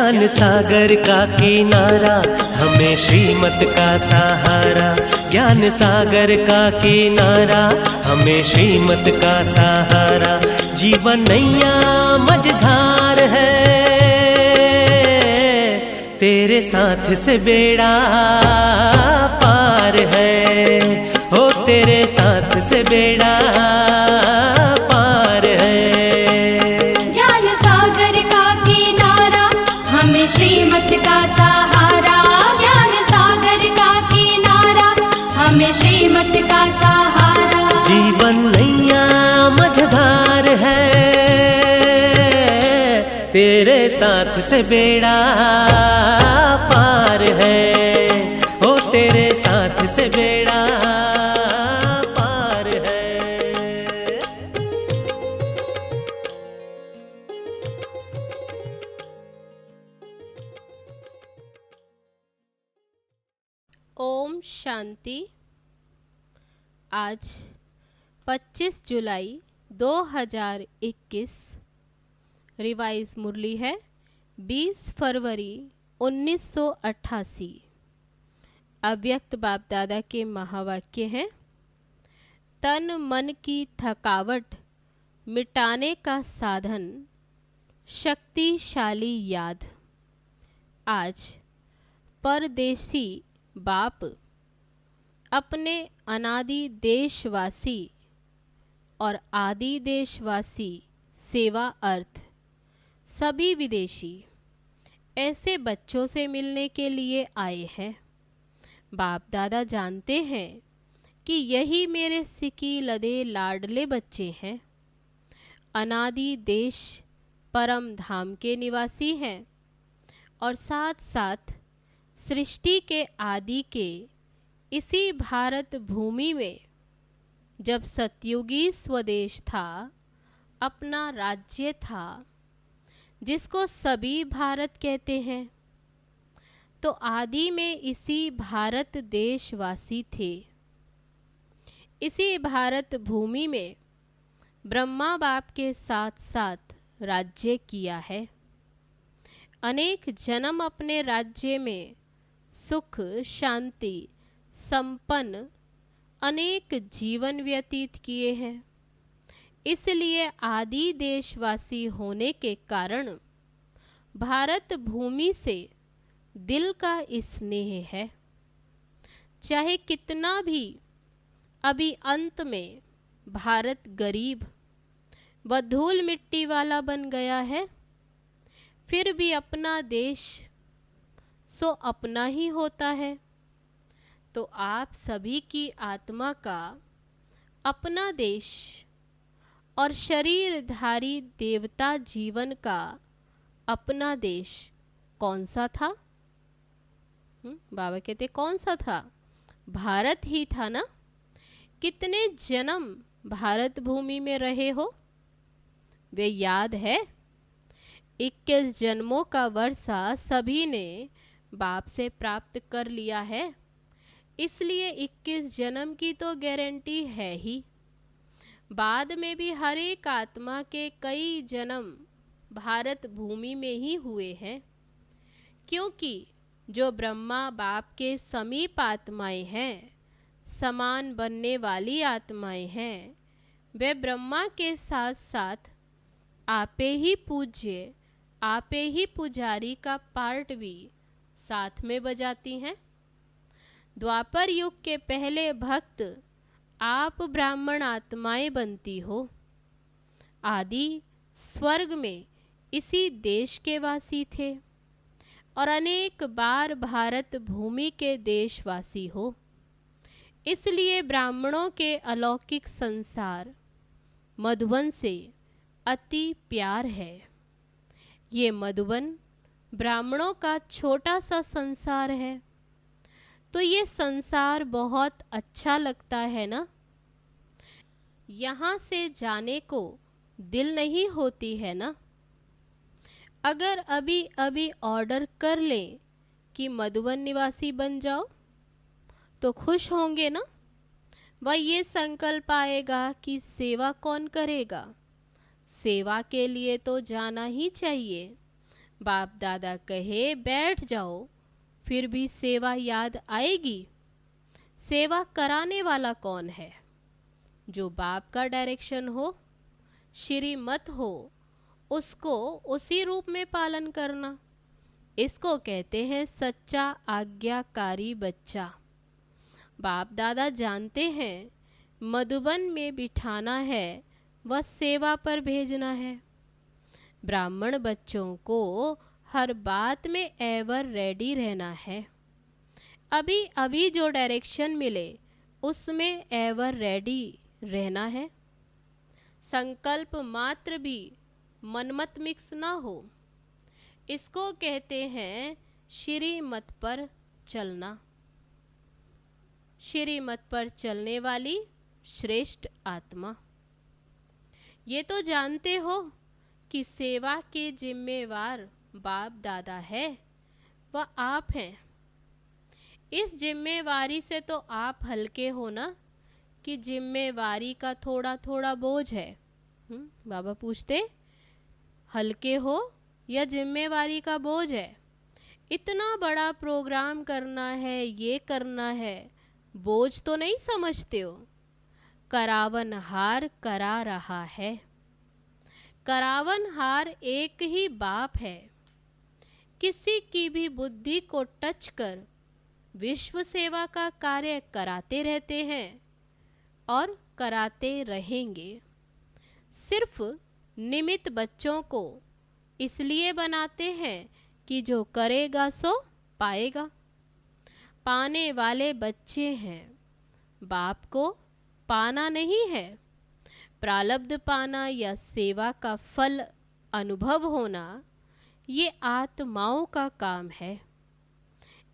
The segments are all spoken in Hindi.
ज्ञान सागर का किनारा, हमें श्रीमत का सहारा। ज्ञान सागर का किनारा, हमें श्रीमत का सहारा। जीवन नैया मझधार है, तेरे साथ से बेड़ा पार है। हो तेरे साथ से बेड़ा पार है। ज्ञान सागर का किनारा, हमें श्रीमत का सहारा। ज्ञान सागर का किनारा, हमें श्रीमत का सहारा। जीवन नैया मझधार है, तेरे साथ से बेड़ा पार है। हो तेरे साथ से बेड़ा पार है। ओम शांति। आज 25 जुलाई 2021, रिवाइज मुरली है 20 फरवरी 1988। अव्यक्त बाप दादा के महावाक्य हैं, तन मन की थकावट मिटाने का साधन शक्तिशाली याद। आज परदेसी बाप अपने अनादि देशवासी और आदि देशवासी सेवा अर्थ सभी विदेशी ऐसे बच्चों से मिलने के लिए आए हैं। बाप दादा जानते हैं कि यही मेरे सिकी लदे लाडले बच्चे हैं। अनादि देश परम धाम के निवासी हैं और साथ साथ सृष्टि के आदि के इसी भारत भूमि में जब सतयुगी स्वदेश था, अपना राज्य था जिसको सभी भारत कहते हैं, तो आदि में इसी भारत देशवासी थे। इसी भारत भूमि में ब्रह्मा बाप के साथ साथ राज्य किया है। अनेक जन्म अपने राज्य में सुख शांति संपन्न अनेक जीवन व्यतीत किए हैं। इसलिए आदि देशवासी होने के कारण भारत भूमि से दिल का स्नेह है। चाहे कितना भी अभी अंत में भारत गरीब व धूल मिट्टी वाला बन गया है, फिर भी अपना देश सो अपना ही होता है। तो आप सभी की आत्मा का अपना देश और शरीरधारी देवता जीवन का अपना देश कौन सा था? बाबा कहते कौन सा था? भारत ही था ना। कितने जन्म भारत भूमि में रहे हो, वे याद है? 21 जन्मों का वर्षा सभी ने बाप से प्राप्त कर लिया है। इसलिए 21 जन्म की तो गारंटी है ही। बाद में भी हर एक आत्मा के कई जन्म भारत भूमि में ही हुए हैं, क्योंकि जो ब्रह्मा बाप के समीप आत्माएं हैं, समान बनने वाली आत्माएं हैं, वे ब्रह्मा के साथ साथ आपे ही पूज्य आपे ही पुजारी का पार्ट भी साथ में बजाती हैं। द्वापर युग के पहले भक्त आप ब्राह्मण आत्माएं बनती हो। आदि स्वर्ग में इसी देश के वासी थे और अनेक बार भारत भूमि के देशवासी हो। इसलिए ब्राह्मणों के अलौकिक संसार मधुबन से अति प्यार है। ये मधुबन ब्राह्मणों का छोटा सा संसार है, तो ये संसार बहुत अच्छा लगता है ना। यहाँ से जाने को दिल नहीं होती है ना। अगर अभी अभी ऑर्डर कर लें कि मधुबन निवासी बन जाओ तो खुश होंगे ना। वह ये संकल्प आएगा कि सेवा कौन करेगा। सेवा के लिए तो जाना ही चाहिए। बाप दादा कहे बैठ जाओ, फिर भी सेवा याद आएगी। सेवा कराने वाला कौन है? जो बाप का डायरेक्शन हो, श्रीमत हो, उसको उसी रूप में पालन करना। इसको कहते हैं सच्चा आज्ञाकारी बच्चा। बाप दादा जानते हैं मधुबन में बिठाना है, व सेवा पर भेजना है। ब्राह्मण बच्चों को हर बात में एवर रेडी रहना है। अभी अभी जो डायरेक्शन मिले उसमें एवर रेडी रहना है। संकल्प मात्र भी मनमत मिक्स ना हो। इसको कहते हैं श्रीमत पर चलना। श्रीमत पर चलने वाली श्रेष्ठ आत्मा। ये तो जानते हो कि सेवा के जिम्मेवार बाप दादा है, वह आप हैं। इस जिम्मेवारी से तो आप हल्के हो ना, कि जिम्मेवारी का थोड़ा थोड़ा बोझ है। बाबा पूछते हल्के हो या जिम्मेवारी का बोझ है? इतना बड़ा प्रोग्राम करना है, ये करना है, बोझ तो नहीं समझते हो? करावनहार करा रहा है। करावनहार एक ही बाप है। किसी की भी बुद्धि को टच कर विश्व सेवा का कार्य कराते रहते हैं और कराते रहेंगे। सिर्फ निमित्त बच्चों को इसलिए बनाते हैं कि जो करेगा सो पाएगा। पाने वाले बच्चे हैं, बाप को पाना नहीं है। प्रारब्ध पाना या सेवा का फल अनुभव होना, ये आत्माओं का काम है।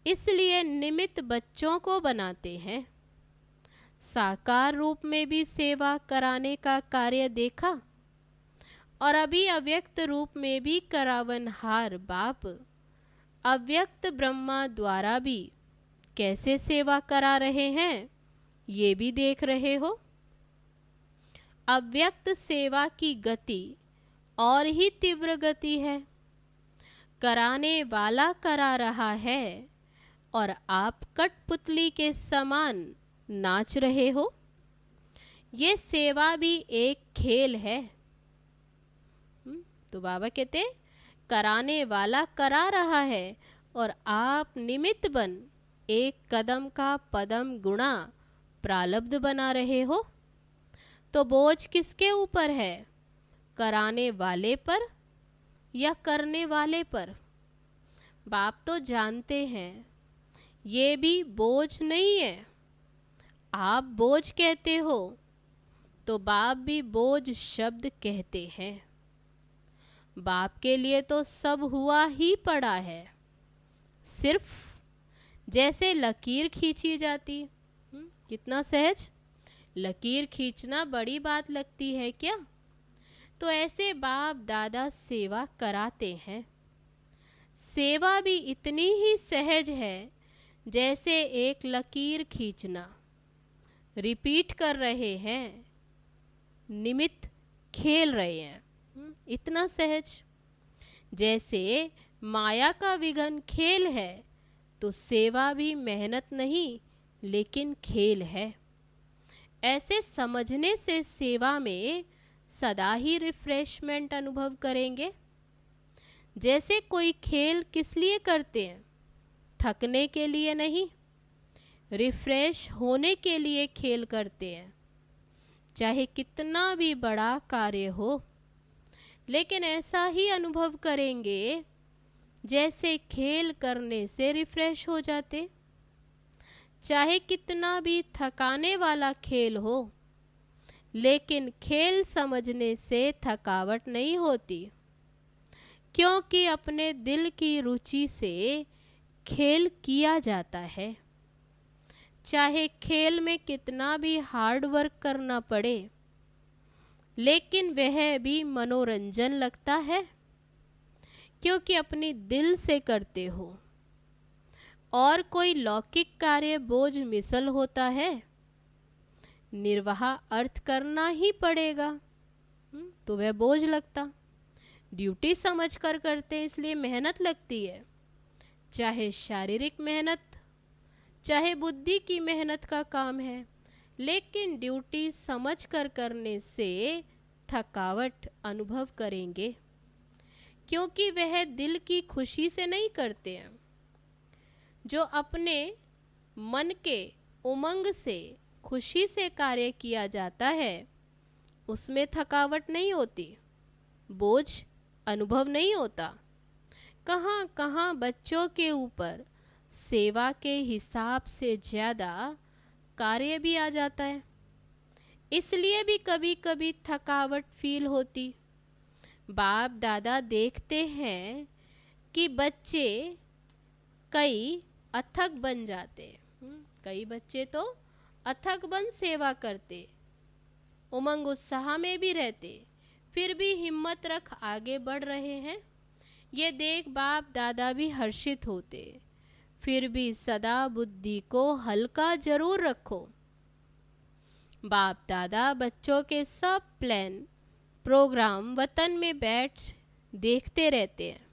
इसलिए निमित्त बच्चों को बनाते हैं। साकार रूप में भी सेवा कराने का कार्य देखा, और अभी अव्यक्त रूप में भी करावनहार बाप अव्यक्त ब्रह्मा द्वारा भी कैसे सेवा करा रहे हैं, ये भी देख रहे हो। अव्यक्त सेवा की गति और ही तीव्र गति है। कराने वाला करा रहा है और आप कठपुतली के समान नाच रहे हो। ये सेवा भी एक खेल है। तो बाबा कहते कराने वाला करा रहा है और आप निमित्त बन एक कदम का पदम गुणा प्रारब्ध बना रहे हो। तो बोझ किसके ऊपर है? कराने वाले पर या करने वाले पर? बाप तो जानते हैं ये भी बोझ नहीं है। आप बोझ कहते हो तो बाप भी बोझ शब्द कहते हैं। बाप के लिए तो सब हुआ ही पड़ा है। सिर्फ जैसे लकीर खींची जाती, कितना सहज। लकीर खींचना बड़ी बात लगती है क्या? तो ऐसे बाप दादा सेवा कराते हैं। सेवा भी इतनी ही सहज है जैसे एक लकीर खींचना। रिपीट कर रहे हैं, निमित्त खेल रहे हैं, इतना सहज। जैसे माया का विघन खेल है, तो सेवा भी मेहनत नहीं लेकिन खेल है। ऐसे समझने से सेवा में सदा ही रिफ्रेशमेंट अनुभव करेंगे। जैसे कोई खेल किस लिए करते हैं? थकने के लिए नहीं, रिफ्रेश होने के लिए खेल करते हैं। चाहे कितना भी बड़ा कार्य हो, लेकिन ऐसा ही अनुभव करेंगे जैसे खेल करने से रिफ्रेश हो जाते। चाहे कितना भी थकाने वाला खेल हो, लेकिन खेल समझने से थकावट नहीं होती, क्योंकि अपने दिल की रुचि से खेल किया जाता है। चाहे खेल में कितना भी हार्ड वर्क करना पड़े, लेकिन वह भी मनोरंजन लगता है, क्योंकि अपनी दिल से करते हो। और कोई लौकिक कार्य बोझ मिसल होता है, निर्वाह अर्थ करना ही पड़ेगा, तो वह बोझ लगता। ड्यूटी समझ कर करते हैं, इसलिए मेहनत लगती है। चाहे शारीरिक मेहनत, चाहे बुद्धि की मेहनत का काम है, लेकिन ड्यूटी समझ कर करने से थकावट अनुभव करेंगे, क्योंकि वह दिल की खुशी से नहीं करते हैं। जो अपने मन के उमंग से, खुशी से कार्य किया जाता है, उसमें थकावट नहीं होती, बोझ अनुभव नहीं होता। कहाँ कहाँ बच्चों के ऊपर सेवा के हिसाब से ज़्यादा कार्य भी आ जाता है, इसलिए भी कभी कभी थकावट फील होती। बाप दादा देखते हैं कि बच्चे कई अथक बन जाते, कई बच्चे तो अथक बन सेवा करते, उमंग उत्साह में भी रहते, फिर भी हिम्मत रख आगे बढ़ रहे हैं। ये देख बाप दादा भी हर्षित होते। फिर भी सदा बुद्धि को हल्का जरूर रखो। बाप दादा बच्चों के सब प्लान प्रोग्राम वतन में बैठ देखते रहते हैं।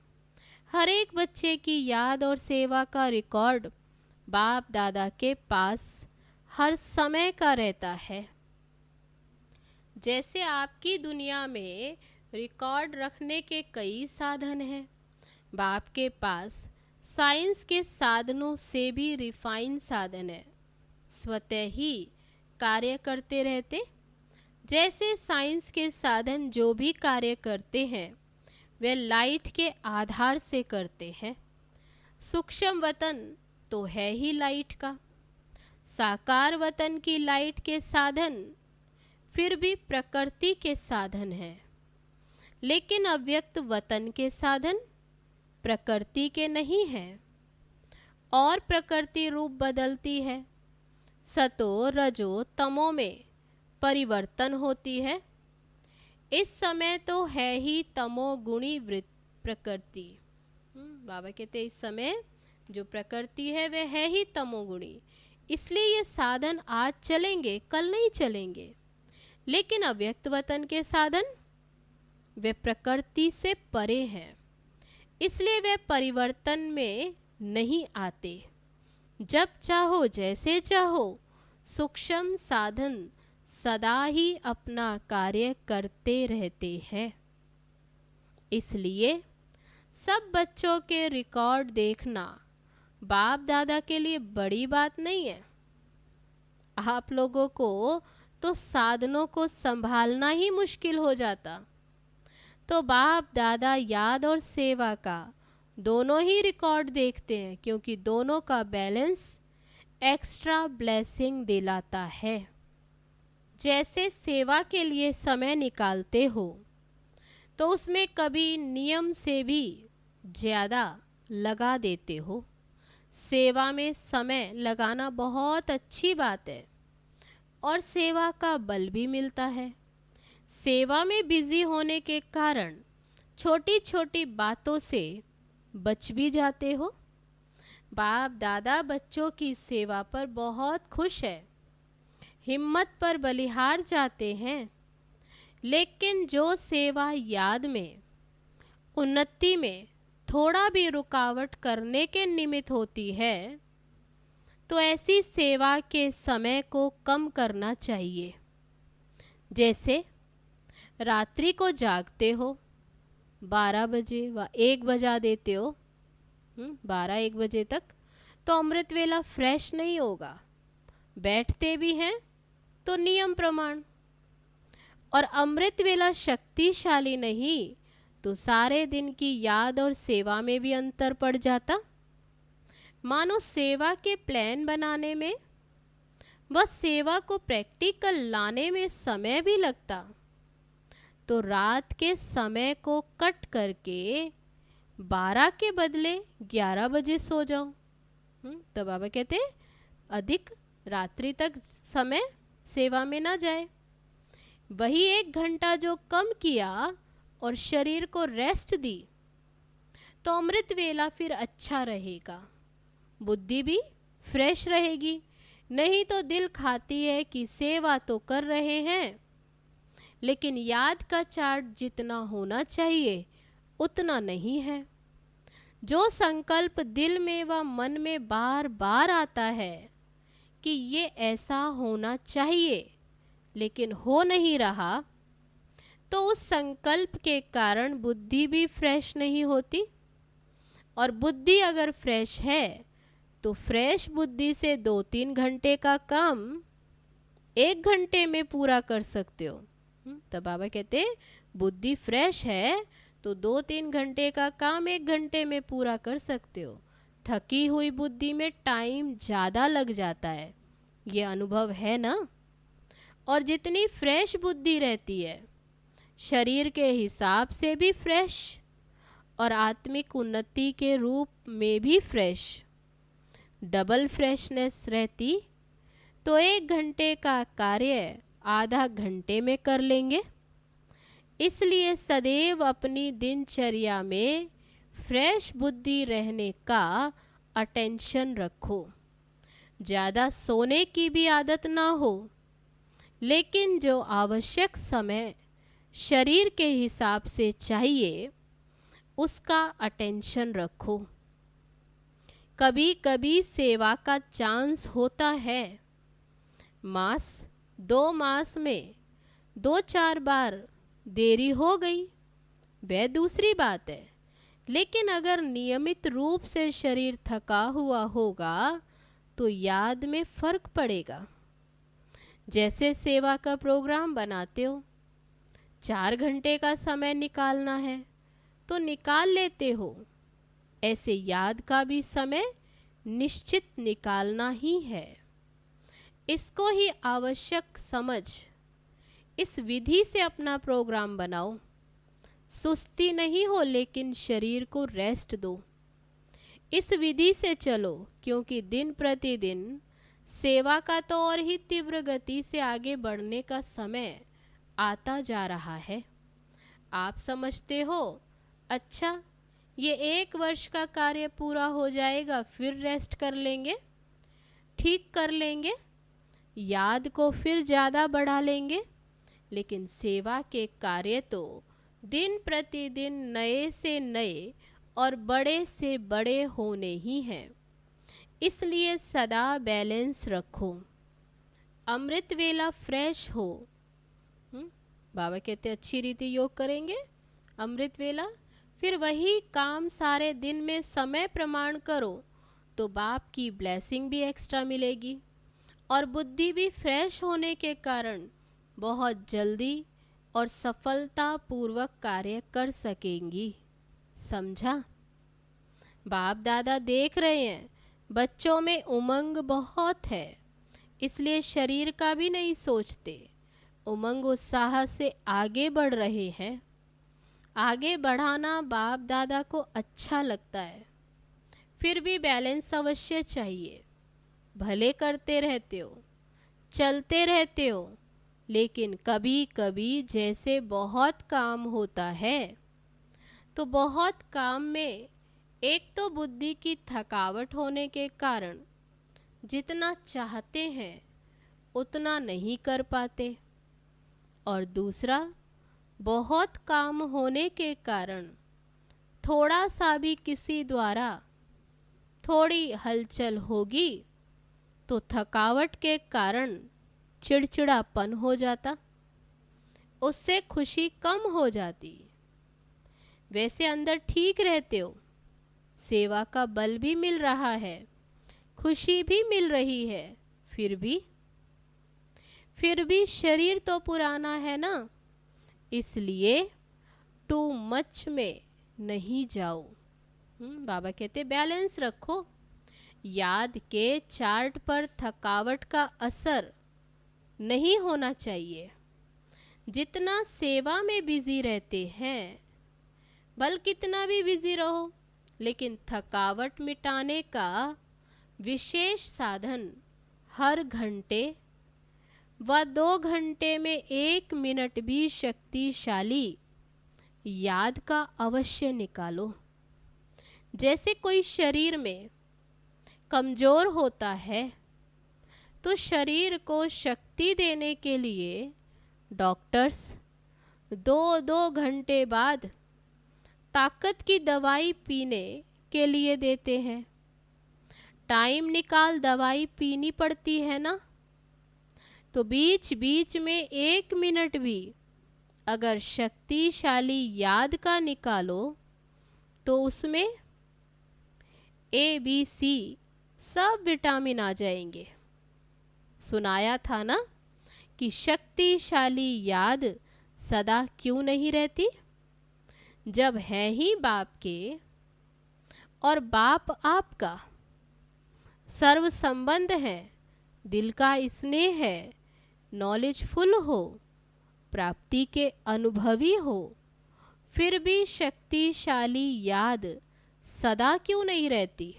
हर एक बच्चे की याद और सेवा का रिकॉर्ड बाप दादा के पास हर समय का रहता है। जैसे आपकी दुनिया में रिकॉर्ड रखने के कई साधन हैं, बाप के पास साइंस के साधनों से भी रिफाइन साधन है, स्वतः ही कार्य करते रहते। जैसे साइंस के साधन जो भी कार्य करते हैं वे लाइट के आधार से करते हैं। सूक्ष्म वतन तो है ही लाइट का, साकार वतन की लाइट के साधन फिर भी प्रकृति के साधन है, लेकिन अव्यक्त वतन के साधन प्रकृति के नहीं है और प्रकृति रूप बदलती है। सतो रजो तमो में परिवर्तन होती है। इस समय तो है ही तमोगुणी वृत्त प्रकृति। बाबा कहते इस समय जो प्रकृति है वह है ही तमोगुणी, इसलिए ये साधन आज चलेंगे कल नहीं चलेंगे। लेकिन अव्यक्त वतन के साधन वे प्रकृति से परे हैं, इसलिए वे परिवर्तन में नहीं आते। जब चाहो जैसे चाहो सूक्ष्म साधन सदा ही अपना कार्य करते रहते हैं। इसलिए सब बच्चों के रिकॉर्ड देखना बाप दादा के लिए बड़ी बात नहीं है। आप लोगों को तो साधनों को संभालना ही मुश्किल हो जाता, तो बाप दादा याद और सेवा का दोनों ही रिकॉर्ड देखते हैं, क्योंकि दोनों का बैलेंस एक्स्ट्रा ब्लेसिंग दिलाता है। जैसे सेवा के लिए समय निकालते हो तो उसमें कभी नियम से भी ज़्यादा लगा देते हो। सेवा में समय लगाना बहुत अच्छी बात है और सेवा का बल भी मिलता है। सेवा में बिजी होने के कारण छोटी छोटी बातों से बच भी जाते हो। बाप दादा बच्चों की सेवा पर बहुत खुश है, हिम्मत पर बलिहार जाते हैं। लेकिन जो सेवा याद में, उन्नति में थोड़ा भी रुकावट करने के निमित्त होती है, तो ऐसी सेवा के समय को कम करना चाहिए। जैसे रात्रि को जागते हो, 12 बजे व 1 बजा देते हो, 12-1 बजे तक, तो अमृत वेला फ्रेश नहीं होगा। बैठते भी हैं तो नियम प्रमाण, और अमृत वेला शक्तिशाली नहीं तो सारे दिन की याद और सेवा में भी अंतर पड़ जाता। मानो सेवा के प्लान बनाने में व सेवा को प्रैक्टिकल लाने में समय भी लगता, तो रात के समय को कट करके 12 के बदले 11 बजे सो जाओ। तो बाबा कहते अधिक रात्रि तक समय सेवा में ना जाए। वही 1 घंटा जो कम किया और शरीर को रेस्ट दी, तो अमृत वेला फिर अच्छा रहेगा, बुद्धि भी फ्रेश रहेगी। नहीं तो दिल खाती है कि सेवा तो कर रहे हैं, लेकिन याद का चार्ट जितना होना चाहिए उतना नहीं है। जो संकल्प दिल में व मन में बार बार आता है कि ये ऐसा होना चाहिए लेकिन हो नहीं रहा, तो उस संकल्प के कारण बुद्धि भी फ्रेश नहीं होती। और बुद्धि अगर फ्रेश है तो फ्रेश बुद्धि से 2-3 घंटे का काम 1 घंटे में पूरा कर सकते हो। तो बाबा कहते बुद्धि फ्रेश है तो 2-3 घंटे का काम 1 घंटे में पूरा कर सकते हो। थकी हुई बुद्धि में टाइम ज़्यादा लग जाता है, ये अनुभव है ना। और जितनी फ्रेश बुद्धि रहती है, शरीर के हिसाब से भी फ्रेश और आत्मिक उन्नति के रूप में भी फ्रेश, डबल फ्रेशनेस रहती, तो 1 घंटे का कार्य आधा घंटे में कर लेंगे। इसलिए सदैव अपनी दिनचर्या में फ्रेश बुद्धि रहने का अटेंशन रखो। ज़्यादा सोने की भी आदत ना हो, लेकिन जो आवश्यक समय शरीर के हिसाब से चाहिए उसका अटेंशन रखो। कभी कभी सेवा का चांस होता है, मास 2 मास में 2-4 बार देरी हो गई, वह दूसरी बात है। लेकिन अगर नियमित रूप से शरीर थका हुआ होगा तो याद में फर्क पड़ेगा। जैसे सेवा का प्रोग्राम बनाते हो, 4 घंटे का समय निकालना है तो निकाल लेते हो, ऐसे याद का भी समय निश्चित निकालना ही है। इसको ही आवश्यक समझ इस विधि से अपना प्रोग्राम बनाओ। सुस्ती नहीं हो लेकिन शरीर को रेस्ट दो। इस विधि से चलो, क्योंकि दिन प्रतिदिन सेवा का तो और ही तीव्र गति से आगे बढ़ने का समय आता जा रहा है। आप समझते हो अच्छा ये 1 वर्ष का कार्य पूरा हो जाएगा, फिर रेस्ट कर लेंगे, ठीक कर लेंगे, याद को फिर ज़्यादा बढ़ा लेंगे। लेकिन सेवा के कार्य तो दिन प्रतिदिन नए से नए और बड़े से बड़े होने ही हैं। इसलिए सदा बैलेंस रखो, अमृत वेला फ्रेश हो। बाबा कहते अच्छी रीति योग करेंगे अमृत वेला, फिर वही काम सारे दिन में समय प्रमाण करो तो बाप की ब्लेसिंग भी एक्स्ट्रा मिलेगी और बुद्धि भी फ्रेश होने के कारण बहुत जल्दी और सफलता पूर्वक कार्य कर सकेंगी। समझा? बाप दादा देख रहे हैं बच्चों में उमंग बहुत है, इसलिए शरीर का भी नहीं सोचते, उमंग उत्साह से आगे बढ़ रहे हैं। आगे बढ़ाना बाप दादा को अच्छा लगता है, फिर भी बैलेंस अवश्य चाहिए। भले करते रहते हो, चलते रहते हो, लेकिन कभी कभी जैसे बहुत काम होता है तो बहुत काम में एक तो बुद्धि की थकावट होने के कारण जितना चाहते हैं उतना नहीं कर पाते, और दूसरा बहुत काम होने के कारण थोड़ा सा भी किसी द्वारा थोड़ी हलचल होगी तो थकावट के कारण चिड़चिड़ापन हो जाता, उससे खुशी कम हो जाती। वैसे अंदर ठीक रहते हो, सेवा का बल भी मिल रहा है, खुशी भी मिल रही है, फिर भी शरीर तो पुराना है ना, इसलिए टू मच में नहीं जाओ। बाबा कहते बैलेंस रखो। याद के चार्ट पर थकावट का असर नहीं होना चाहिए। जितना सेवा में बिजी रहते हैं, भल कितना भी बिजी रहो, लेकिन थकावट मिटाने का विशेष साधन हर घंटे व 2 घंटे में 1 मिनट भी शक्तिशाली याद का अवश्य निकालो। जैसे कोई शरीर में कमजोर होता है तो शरीर को शक्ति देने के लिए डॉक्टर्स 2-2 घंटे बाद ताकत की दवाई पीने के लिए देते हैं। टाइम निकाल दवाई पीनी पड़ती है ना, तो बीच बीच में 1 मिनट भी अगर शक्तिशाली याद का निकालो तो उसमें ABC सब विटामिन आ जाएंगे। सुनाया था ना कि शक्तिशाली याद सदा क्यों नहीं रहती? जब है ही बाप के और बाप आपका, सर्व संबंध है, दिल का स्नेह है, नॉलेजफुल हो, प्राप्ति के अनुभवी हो, फिर भी शक्तिशाली याद सदा क्यों नहीं रहती?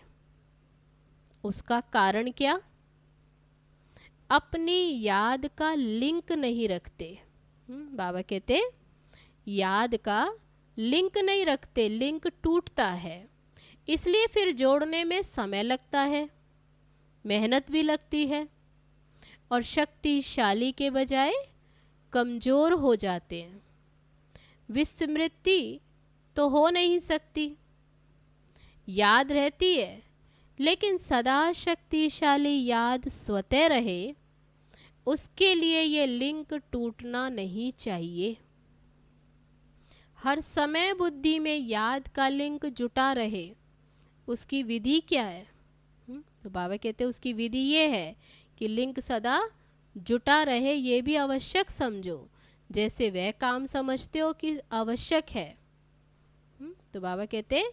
उसका कारण क्या? अपनी याद का लिंक नहीं रखते। बाबा कहते याद का लिंक नहीं रखते, लिंक टूटता है, इसलिए फिर जोड़ने में समय लगता है, मेहनत भी लगती है और शक्तिशाली के बजाय कमजोर हो जाते हैं। विस्मृति तो हो नहीं सकती, याद रहती है, लेकिन सदा शक्तिशाली याद स्वतः रहे, उसके लिए ये लिंक टूटना नहीं चाहिए। हर समय बुद्धि में याद का लिंक जुटा रहे, उसकी विधि क्या है? तो बाबा कहते हैं उसकी विधि ये है कि लिंक सदा जुटा रहे, ये भी आवश्यक समझो, जैसे वह काम समझते हो कि आवश्यक है। तो बाबा कहते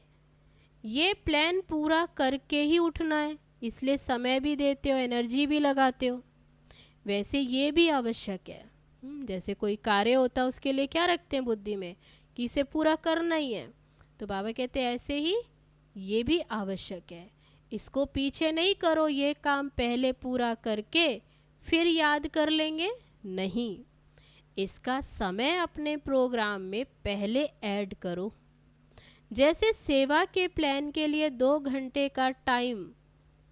ये प्लान पूरा करके ही उठना है, इसलिए समय भी देते हो, एनर्जी भी लगाते हो, वैसे ये भी आवश्यक है। जैसे कोई कार्य होता है उसके लिए क्या रखते हैं बुद्धि में कि इसे पूरा करना ही है, तो बाबा कहते हैं ऐसे ही ये भी आवश्यक है, इसको पीछे नहीं करो, ये काम पहले पूरा करके फिर याद कर लेंगे, नहीं, इसका समय अपने प्रोग्राम में पहले ऐड करो। जैसे सेवा के प्लान के लिए 2 घंटे का टाइम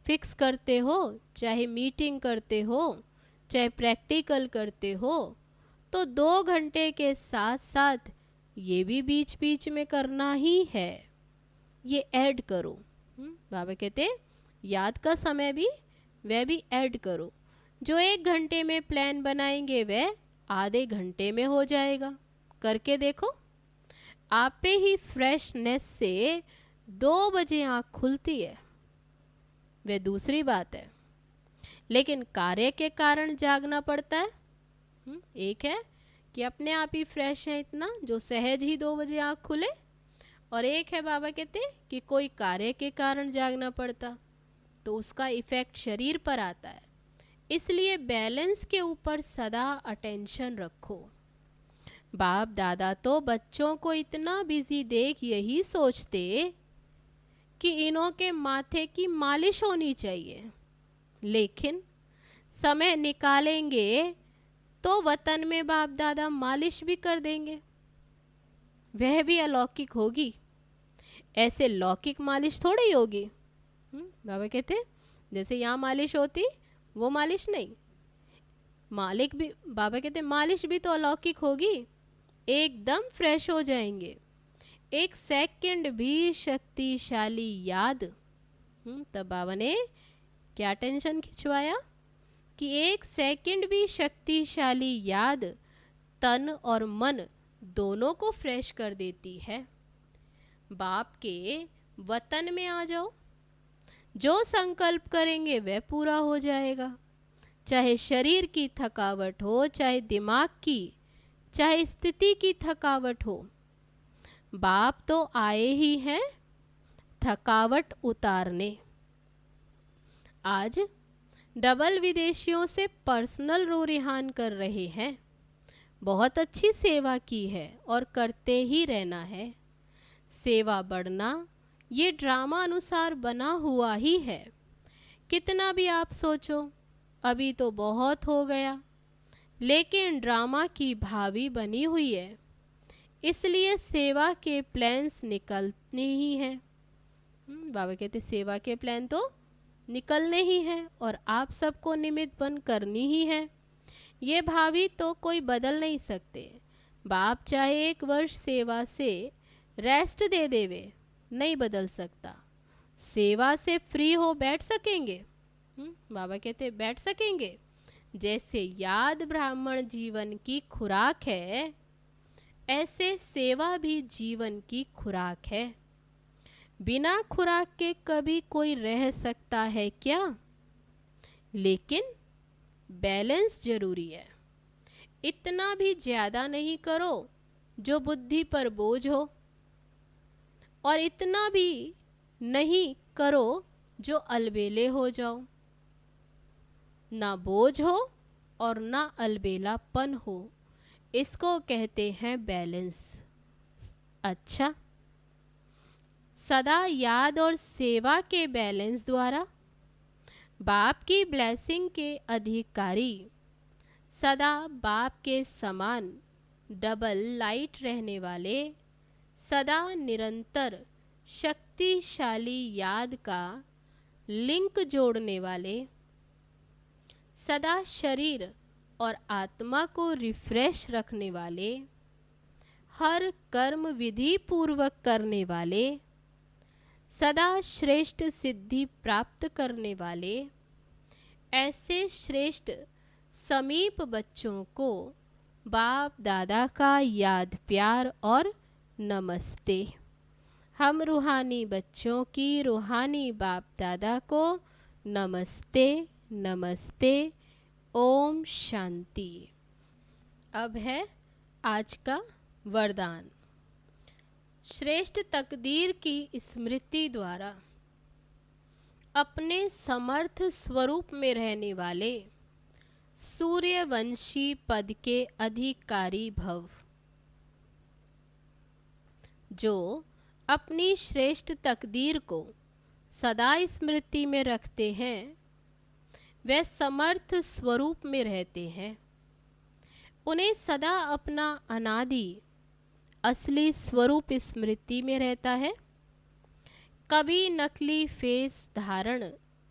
फिक्स करते हो, चाहे मीटिंग करते हो, चाहे प्रैक्टिकल करते हो, तो 2 घंटे के साथ साथ ये भी बीच बीच में करना ही है, ये ऐड करो। बाबा कहते याद का समय भी वह भी ऐड करो। जो 1 घंटे में प्लान बनाएंगे वह आधे घंटे में हो जाएगा। करके देखो, आप पे ही फ्रेशनेस से 2 बजे आँख खुलती है, वह दूसरी बात है, लेकिन कार्य के कारण जागना पड़ता है। एक है कि अपने आप ही फ्रेश है इतना जो सहज ही 2 बजे आँख खुले, और एक है बाबा कहते कि कोई कार्य के कारण जागना पड़ता, तो उसका इफेक्ट शरीर पर आता है। इसलिए बैलेंस के ऊपर सदा अटेंशन रखो। बाप दादा तो बच्चों को इतना बिजी देख यही सोचते कि इन्हों के माथे की मालिश होनी चाहिए, लेकिन समय निकालेंगे तो वतन में बाप दादा मालिश भी कर देंगे, वह भी अलौकिक होगी, ऐसे लौकिक मालिश थोड़ी होगी। बाबा कहते जैसे यहाँ मालिश होती वो मालिश नहीं, मालिक भी बाबा कहते मालिश भी तो अलौकिक होगी, एकदम फ्रेश हो जाएंगे। 1 सेकंड भी शक्तिशाली याद। तब बाबा ने क्या टेंशन खिंचवाया कि 1 सेकंड भी शक्तिशाली याद तन और मन दोनों को फ्रेश कर देती है। बाप के वतन में आ जाओ, जो संकल्प करेंगे वह पूरा हो जाएगा, चाहे शरीर की थकावट हो, चाहे दिमाग की, चाहे स्थिति की थकावट हो। बाप तो आए ही हैं थकावट उतारने। आज डबल विदेशियों से पर्सनल रूरिहान कर रहे हैं, बहुत अच्छी सेवा की है और करते ही रहना है। सेवा बढ़ना ये ड्रामा अनुसार बना हुआ ही है, कितना भी आप सोचो अभी तो बहुत हो गया, लेकिन ड्रामा की भावी बनी हुई है, इसलिए सेवा के प्लान्स निकलने ही हैं। बाबा कहते सेवा के प्लान तो निकलने ही हैं और आप सबको निमित्त बन करनी ही है। ये भावी तो कोई बदल नहीं सकते। बाप चाहे 1 वर्ष सेवा से रेस्ट दे देवे नहीं बदल सकता। सेवा से फ्री हो बैठ सकेंगे? बाबा कहते बैठ सकेंगे। जैसे याद ब्राह्मण जीवन की खुराक है, ऐसे सेवा भी जीवन की खुराक है। बिना खुराक के कभी कोई रह सकता है क्या? लेकिन बैलेंस जरूरी है। इतना भी ज्यादा नहीं करो जो बुद्धि पर बोझ हो, और इतना भी नहीं करो जो अलबेले हो जाओ। ना बोझ हो और ना अलबेलापन हो, इसको कहते हैं बैलेंस। अच्छा, सदा याद और सेवा के बैलेंस द्वारा बाप की ब्लेसिंग के अधिकारी सदा बाप के समान डबल लाइट रहने वाले, सदा निरंतर शक्तिशाली याद का लिंक जोड़ने वाले, सदा शरीर और आत्मा को रिफ्रेश रखने वाले, हर कर्म विधि पूर्वक करने वाले, सदा श्रेष्ठ सिद्धि प्राप्त करने वाले, ऐसे श्रेष्ठ समीप बच्चों को बाप दादा का याद प्यार और नमस्ते। हम रूहानी बच्चों की रूहानी बाप दादा को नमस्ते नमस्ते। ओम शांति। अब है आज का वरदान। श्रेष्ठ तकदीर की स्मृति द्वारा अपने समर्थ स्वरूप में रहने वाले सूर्यवंशी पद के अधिकारी भव। जो अपनी श्रेष्ठ तकदीर को सदा स्मृति में रखते हैं, वे समर्थ स्वरूप में रहते हैं। उन्हें सदा अपना अनादि असली स्वरूप स्मृति में रहता है। कभी नकली फेस धारण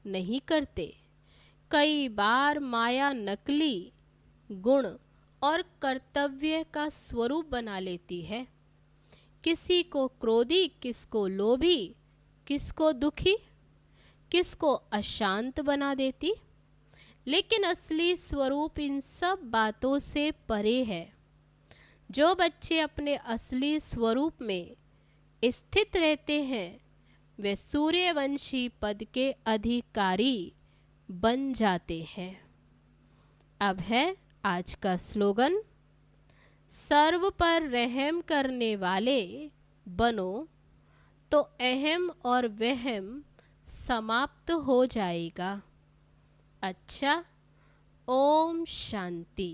नहीं करते। कई बार माया नकली गुण और कर्तव्य का स्वरूप बना लेती है। किसी को क्रोधी, किसको लोभी, किसको दुखी, किसको अशांत बना देती। लेकिन असली स्वरूप इन सब बातों से परे है। जो बच्चे अपने असली स्वरूप में स्थित रहते हैं, वे सूर्यवंशी पद के अधिकारी बन जाते हैं। अब है आज का स्लोगन। सर्व पर रहम करने वाले बनो तो अहम और वहम समाप्त हो जाएगा। अच्छा, ओम शांति।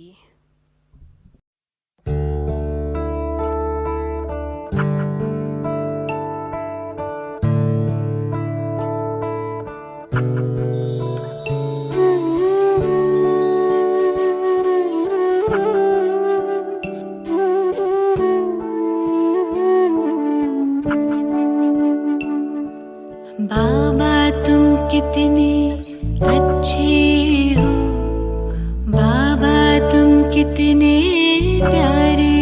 बाबा तुम कितने अच्छे हो, बाबा तुम कितने प्यारे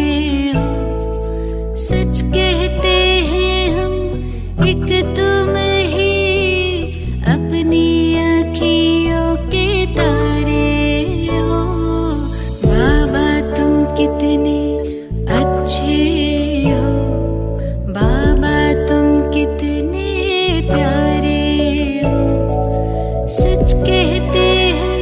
हो। सच कहते हैं हम एक तुम ही अपनी आँखियों के तारे हो। बाबा तुम कितने अच्छे हो, बाबा तुम कितने प्यारे हो। सच कहते हैं